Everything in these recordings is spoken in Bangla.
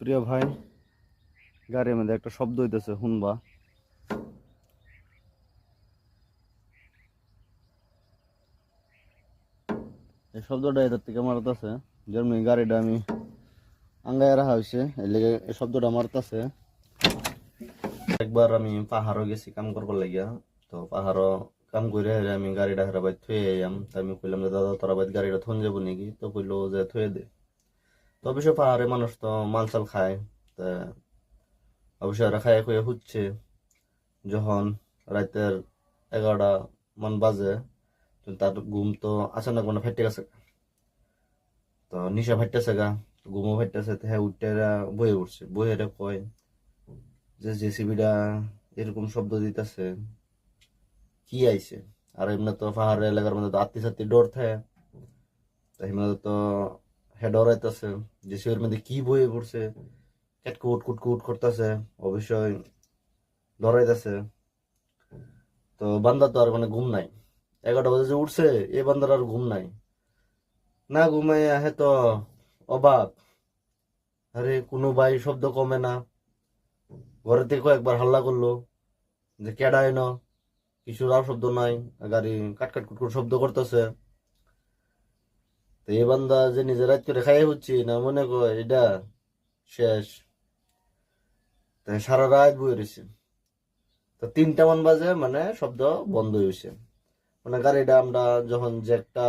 প্রিয় ভাই, গাড়ির মধ্যে একটা শব্দ হইতেছে, শুনবা। এই শব্দটা এটার থেকে মারতেছে, যেমনি গাড়িটা আমি আঙ্গায় রাখা হয়েছে, এর লেগে এই শব্দটা মারতেছে। একবার আমি পাহাড়ও গেছি কাম করবার লাগিয়া, তো পাহাড়ও কাম করে আমি গাড়িটা হেরা বাইর থুয়ে আইয়াম। তা আমি কইলাম যে দাদা তোরা বাইর গাড়িটা থন যাবো নাকি, তো কইলো যে থুয়ে দে। তো অবশ্য পাহাড়ে মানুষ তো মাল চাল খায়, তা অবশ্য এরা খায় খুঁয়ে হচ্ছে। যখন রাতের 11টা মান বাজে, তো তার ঘুম তো আচানক মানে ফাইটে গেছে, তো নিশা ফাইটেছে গা, ঘুমও ফাইটেছে। তো হ্যাঁ উঠতে বয়ে উঠছে, বয়ে এটা কয় যে জেসিবিটা এরকম শব্দ দিতেছে, কি আইছে। আর এমনি তো পাহাড়ের এলাকার মধ্যে তো আত্মি সাত্তি ডর থাকে, তো এমনি তো হ্যাঁ ডর আইতেছে জেসিবির মধ্যে কি বয়ে পড়ছে, কুট কুট কুট করতেছে, অবশ্যই ডরাইতেছে। তো বান্দা তো আর মানে ঘুম নাই, 11টা বাজে যে উঠছে, এই বান্দার আর ঘুম নাই। না ঘুমাইয়া হে তো অবাক, আরে কোনো ভাই শব্দ কমে না। ঘরে থেকে একবার হাল্লা করলো যে কেডা এন, কিছু রাও শব্দ নাই, গাড়ি কাট কাট কুট কুট শব্দ করতেছে। তো এই বান্দা যে নিজে রাত করে খাই হচ্ছি না, মনে কর এটা শেষ। তাই সারা রাত বয়ে রয়েছে। তো 3টা মান বাজে মানে শব্দ বন্ধ হয়েছে। মানে গাড়িটা আমরা যখন জ্যাকটা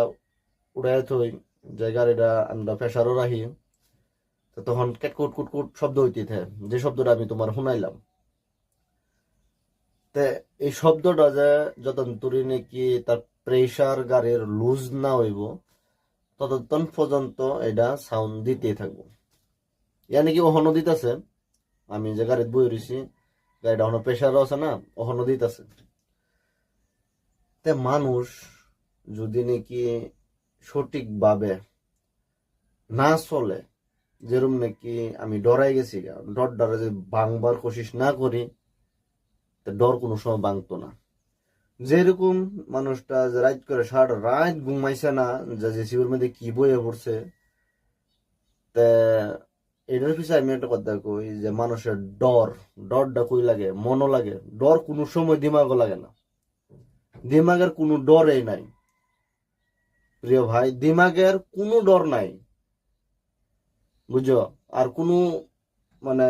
উড়াই থই, যে গাড়িটা আমরা প্রেসারও রাখি, তো তখন কুট কুট কুট শব্দ হইতে থাকে, যে শব্দটা আমি তোমার শুনাইলাম। তে এই শব্দটা যে যতক্ষণ নাকি তার প্রেসার গাড়ির লুজ না হইব, ততক্ষণ পর্যন্ত এটা সাউন্ড দিতেই থাকবো। ইয়ানি কি ওহনো দিতেছে, আমি যে গাড়িতে বই রয়েছি, গাড়িটা ওখানে প্রেসারও আছে না, ওহনো দিতেছে। তে মানুষ যদি নাকি সঠিকভাবে না চলে, যেরকম নাকি আমি ডরাই গেছি, ডরটা যদি ভাঙবার কোশিশ না করি, তা ডর কোনো সময় ভাঙতো না। যেরকম মানুষটা যে রাত করে সারা রাত ঘুমাইছে না, যে জেসিবির মধ্যে কি বইয়ে পড়ছে, তা এটার পিছনে আমি একটা কথা কই যে মানুষের ডরটা কই লাগে, মনও লাগে। ডর কোনো সময় দিমাগও লাগে না, দিমাগের কোনো ডরই নাই। প্রিয় ভাই, দিমাগের কোনো ডর নাই, বুঝছো। আর কোনো মানে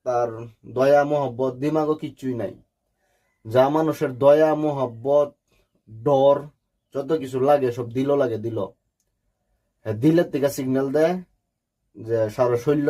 তার দয়া মহব্বত দিমাগও কিচ্ছুই নাই। যা মানুষের দয়া মহব্বত ডর যত কিছু লাগে, সব দিল লাগে, দিল। হ্যাঁ, দিলের থেকে সিগন্যাল দেয় যে সারা শরীর